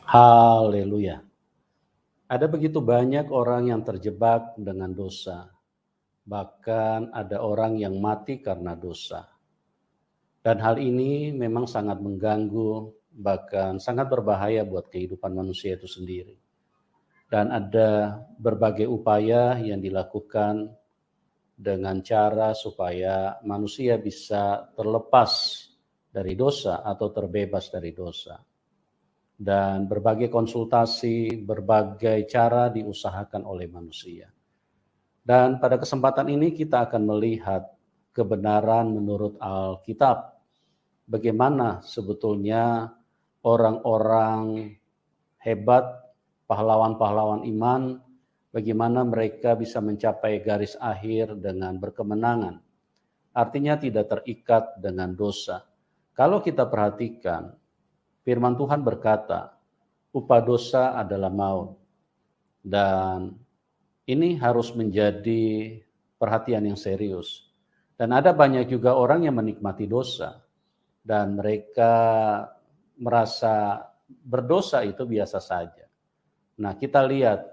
Haleluya. Ada begitu banyak orang yang terjebak dengan dosa. Bahkan ada orang yang mati karena dosa. Dan hal ini memang sangat mengganggu, bahkan sangat berbahaya buat kehidupan manusia itu sendiri. Dan ada berbagai upaya yang dilakukan dengan cara supaya manusia bisa terlepas dari dosa atau terbebas dari dosa. Dan berbagai konsultasi, berbagai cara diusahakan oleh manusia. Dan pada kesempatan ini kita akan melihat kebenaran menurut Alkitab. Bagaimana sebetulnya orang-orang hebat, pahlawan-pahlawan iman, bagaimana mereka bisa mencapai garis akhir dengan berkemenangan. Artinya tidak terikat dengan dosa. Kalau kita perhatikan, firman Tuhan berkata, upah dosa adalah maut. Dan ini harus menjadi perhatian yang serius. Dan ada banyak juga orang yang menikmati dosa. Dan mereka merasa berdosa itu biasa saja. Nah, kita lihat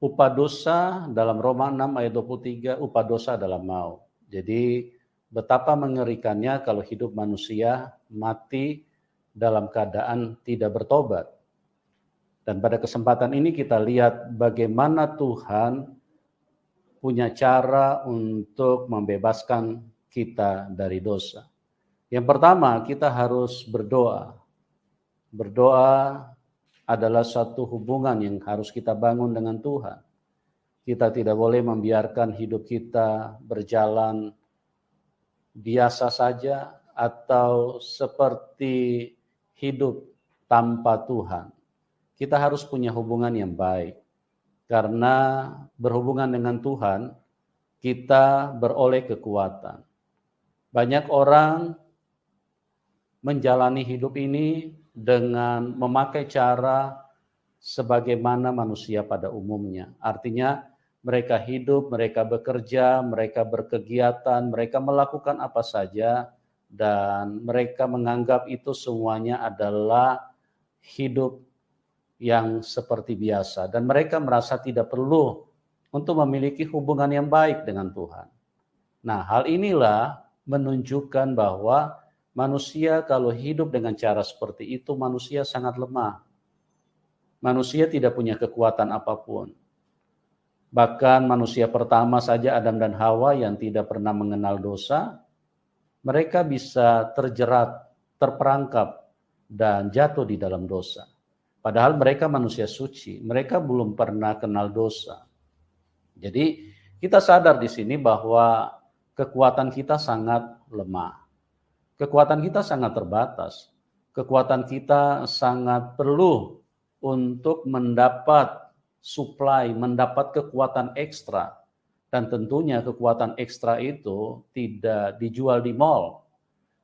upah dosa dalam Roma 6 ayat 23, upah dosa adalah maut. Jadi betapa mengerikannya kalau hidup manusia mati dalam keadaan tidak bertobat. Dan pada kesempatan ini kita lihat bagaimana Tuhan punya cara untuk membebaskan kita dari dosa. Yang pertama, kita harus berdoa. Berdoa adalah satu hubungan yang harus kita bangun dengan Tuhan. Kita tidak boleh membiarkan hidup kita berjalan biasa saja atau seperti hidup tanpa Tuhan. Kita harus punya hubungan yang baik. Karena berhubungan dengan Tuhan, kita beroleh kekuatan. Banyak orang menjalani hidup ini dengan memakai cara sebagaimana manusia pada umumnya. Artinya mereka hidup, mereka bekerja, mereka berkegiatan, mereka melakukan apa saja, dan mereka menganggap itu semuanya adalah hidup yang seperti biasa. Dan mereka merasa tidak perlu untuk memiliki hubungan yang baik dengan Tuhan. Nah, hal inilah menunjukkan bahwa manusia kalau hidup dengan cara seperti itu, manusia sangat lemah. Manusia tidak punya kekuatan apapun. Bahkan manusia pertama saja, Adam dan Hawa, yang tidak pernah mengenal dosa, mereka bisa terjerat, terperangkap, dan jatuh di dalam dosa. Padahal mereka manusia suci, mereka belum pernah kenal dosa. Jadi kita sadar di sini bahwa kekuatan kita sangat lemah. Kekuatan kita sangat terbatas. Kekuatan kita sangat perlu untuk mendapat supply, mendapat kekuatan ekstra. Dan tentunya kekuatan ekstra itu tidak dijual di mall.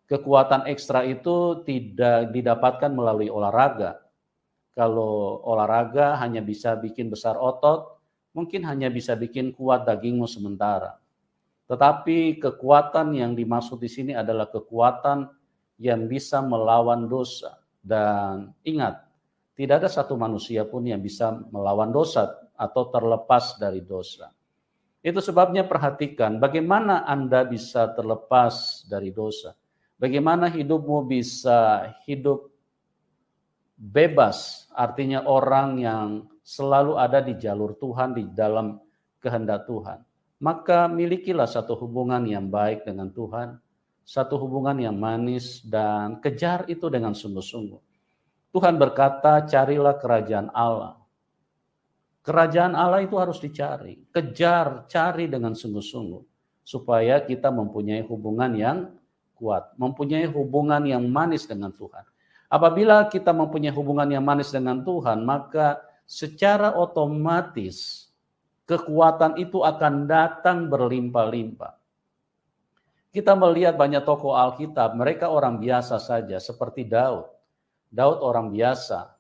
Kekuatan ekstra itu tidak didapatkan melalui olahraga. Kalau olahraga hanya bisa bikin besar otot, mungkin hanya bisa bikin kuat dagingmu sementara. Tetapi kekuatan yang dimaksud di sini adalah kekuatan yang bisa melawan dosa. Dan ingat, tidak ada satu manusia pun yang bisa melawan dosa atau terlepas dari dosa. Itu sebabnya perhatikan bagaimana Anda bisa terlepas dari dosa. Bagaimana hidupmu bisa hidup bebas, artinya orang yang selalu ada di jalur Tuhan, di dalam kehendak Tuhan. Maka milikilah satu hubungan yang baik dengan Tuhan, satu hubungan yang manis, dan kejar itu dengan sungguh-sungguh. Tuhan berkata, carilah kerajaan Allah. Kerajaan Allah itu harus dicari, kejar, cari dengan sungguh-sungguh, supaya kita mempunyai hubungan yang kuat, mempunyai hubungan yang manis dengan Tuhan. Apabila kita mempunyai hubungan yang manis dengan Tuhan, maka secara otomatis kekuatan itu akan datang berlimpah-limpah. Kita melihat banyak tokoh Alkitab, mereka orang biasa saja seperti Daud. Daud orang biasa,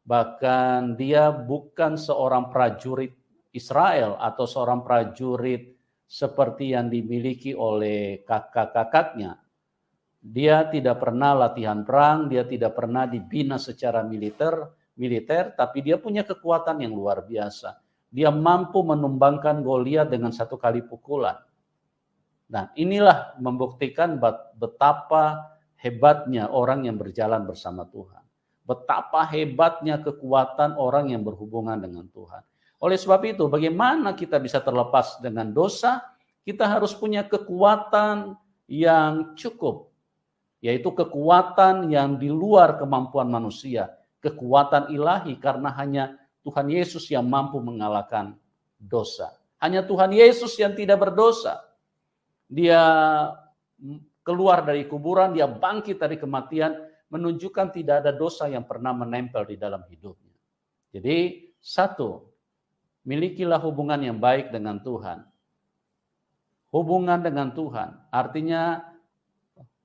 bahkan dia bukan seorang prajurit Israel atau seorang prajurit seperti yang dimiliki oleh kakak-kakaknya. Dia tidak pernah latihan perang, dia tidak pernah dibina secara militer, militer, tapi dia punya kekuatan yang luar biasa. Dia mampu menumbangkan Goliat dengan satu kali pukulan. Nah, inilah membuktikan betapa hebatnya orang yang berjalan bersama Tuhan. Betapa hebatnya kekuatan orang yang berhubungan dengan Tuhan. Oleh sebab itu, bagaimana kita bisa terlepas dengan dosa? Kita harus punya kekuatan yang cukup, yaitu kekuatan yang di luar kemampuan manusia, kekuatan ilahi, karena hanya Tuhan Yesus yang mampu mengalahkan dosa. Hanya Tuhan Yesus yang tidak berdosa. Dia keluar dari kuburan, dia bangkit dari kematian, menunjukkan tidak ada dosa yang pernah menempel di dalam hidupnya. Jadi, satu, milikilah hubungan yang baik dengan Tuhan. Hubungan dengan Tuhan artinya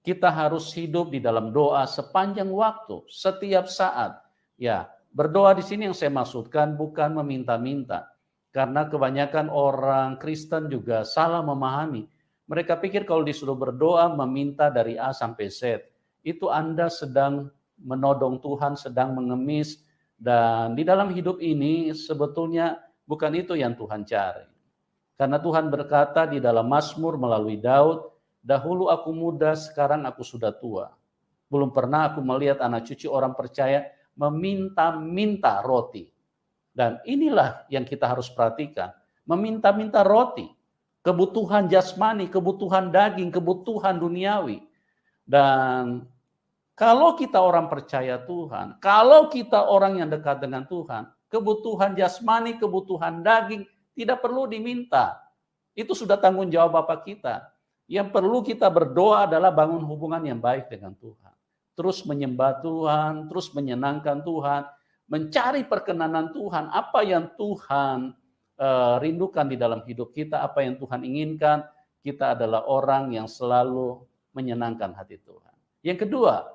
kita harus hidup di dalam doa sepanjang waktu, setiap saat. Ya, berdoa di sini yang saya maksudkan bukan meminta-minta. Karena kebanyakan orang Kristen juga salah memahami. Mereka pikir kalau disuruh berdoa meminta dari A sampai Z, itu Anda sedang menodong Tuhan, sedang mengemis, dan di dalam hidup ini sebetulnya bukan itu yang Tuhan cari. Karena Tuhan berkata di dalam Mazmur melalui Daud, dahulu aku muda, sekarang aku sudah tua. Belum pernah aku melihat anak cucu orang percaya meminta-minta roti. Dan inilah yang kita harus perhatikan, meminta-minta roti. Kebutuhan jasmani, kebutuhan daging, kebutuhan duniawi. Dan kalau kita orang percaya Tuhan, kalau kita orang yang dekat dengan Tuhan, kebutuhan jasmani, kebutuhan daging tidak perlu diminta. Itu sudah tanggung jawab Bapa kita. Yang perlu kita berdoa adalah bangun hubungan yang baik dengan Tuhan. Terus menyembah Tuhan, terus menyenangkan Tuhan, mencari perkenanan Tuhan, apa yang Tuhan rindukan di dalam hidup kita, apa yang Tuhan inginkan. Kita adalah orang yang selalu menyenangkan hati Tuhan. Yang kedua,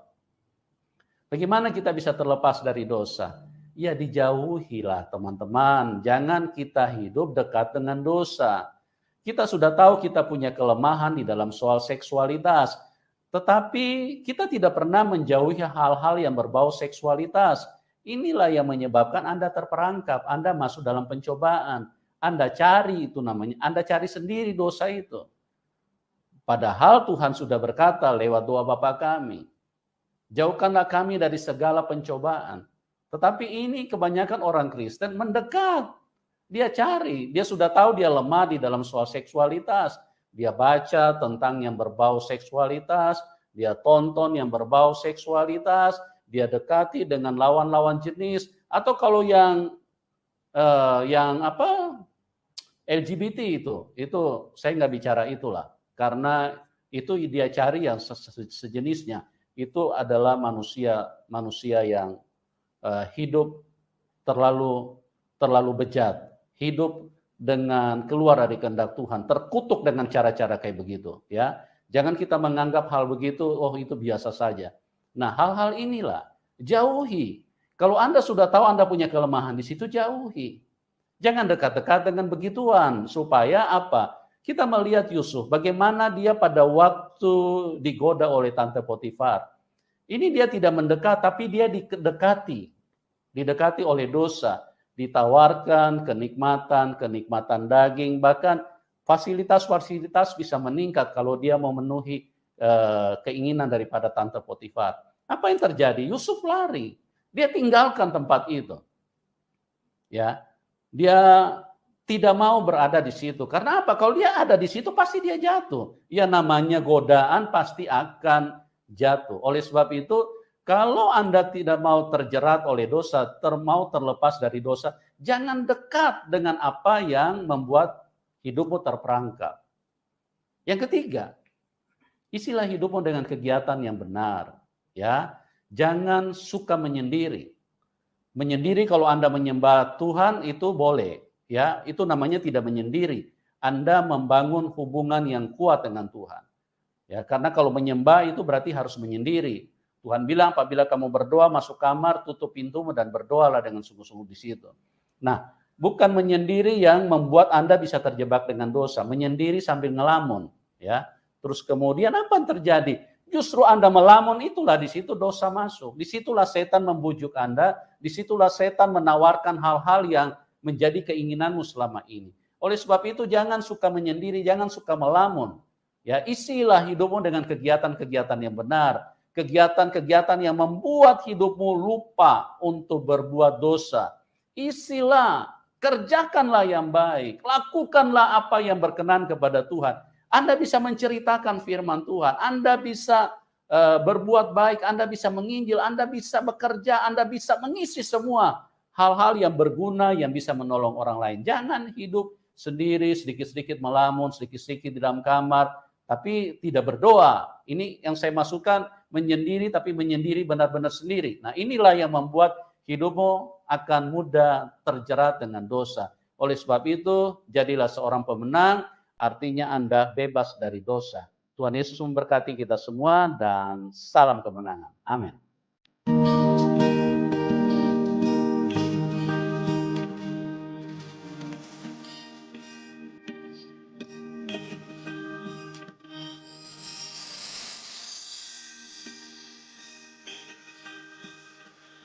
bagaimana kita bisa terlepas dari dosa? Ya, dijauhilah teman-teman. Jangan kita hidup dekat dengan dosa. Kita sudah tahu kita punya kelemahan di dalam soal seksualitas. Tetapi kita tidak pernah menjauhi hal-hal yang berbau seksualitas. Inilah yang menyebabkan Anda terperangkap. Anda masuk dalam pencobaan. Anda cari itu namanya. Anda cari sendiri dosa itu. Padahal Tuhan sudah berkata lewat doa Bapa kami, jauhkanlah kami dari segala pencobaan. Tetapi ini kebanyakan orang Kristen mendekat. Dia cari, dia sudah tahu dia lemah di dalam soal seksualitas. Dia baca tentang yang berbau seksualitas, dia tonton yang berbau seksualitas, dia dekati dengan lawan-lawan jenis, atau kalau yang LGBT itu saya nggak bicara itulah, karena itu dia cari yang sejenisnya. Itu adalah manusia yang hidup terlalu bejat, hidup dengan keluar dari kehendak Tuhan, terkutuk dengan cara-cara kayak begitu, ya. Jangan kita menganggap hal begitu, oh itu biasa saja. Nah, hal-hal inilah jauhi. Kalau Anda sudah tahu Anda punya kelemahan di situ, jauhi. Jangan dekat-dekat dengan begituan, supaya apa? Kita melihat Yusuf, bagaimana dia pada waktu digoda oleh Tante Potifar. Ini dia tidak mendekat, tapi dia didekati oleh dosa, ditawarkan kenikmatan daging, bahkan fasilitas-fasilitas bisa meningkat kalau dia memenuhi keinginan daripada Tante Potifar. Apa yang terjadi? Yusuf lari, dia tinggalkan tempat itu. Ya, dia tidak mau berada di situ. Karena apa? Kalau dia ada di situ pasti dia jatuh. Ya, namanya godaan pasti akan jatuh. Oleh sebab itu, kalau Anda tidak mau terjerat oleh dosa, mau terlepas dari dosa, jangan dekat dengan apa yang membuat hidupmu terperangkap. Yang ketiga, isilah hidupmu dengan kegiatan yang benar. Ya, jangan suka menyendiri. Menyendiri kalau Anda menyembah Tuhan itu boleh. Ya, itu namanya tidak menyendiri. Anda membangun hubungan yang kuat dengan Tuhan. Ya, karena kalau menyembah itu berarti harus menyendiri. Tuhan bilang apabila kamu berdoa masuk kamar, tutup pintumu dan berdoalah dengan sungguh-sungguh di situ. Nah, bukan menyendiri yang membuat Anda bisa terjebak dengan dosa, menyendiri sambil ngelamun, ya. Terus kemudian apa yang terjadi? Justru Anda melamun, itulah di situ dosa masuk. Disitulah setan membujuk Anda, disitulah setan menawarkan hal-hal yang menjadi keinginanmu selama ini. Oleh sebab itu jangan suka menyendiri, jangan suka melamun. Ya, isilah hidupmu dengan kegiatan-kegiatan yang benar, kegiatan-kegiatan yang membuat hidupmu lupa untuk berbuat dosa. Isilah, kerjakanlah yang baik, lakukanlah apa yang berkenan kepada Tuhan. Anda bisa menceritakan firman Tuhan, Anda bisa berbuat baik, Anda bisa menginjil, Anda bisa bekerja, Anda bisa mengisi semua hal-hal yang berguna yang bisa menolong orang lain. Jangan hidup sendiri, sedikit-sedikit melamun, sedikit-sedikit di dalam kamar, tapi tidak berdoa. Ini yang saya masukkan, menyendiri tapi menyendiri benar-benar sendiri. Nah, inilah yang membuat hidupmu akan mudah terjerat dengan dosa. Oleh sebab itu, jadilah seorang pemenang, artinya Anda bebas dari dosa. Tuhan Yesus memberkati kita semua dan salam kemenangan. Amin.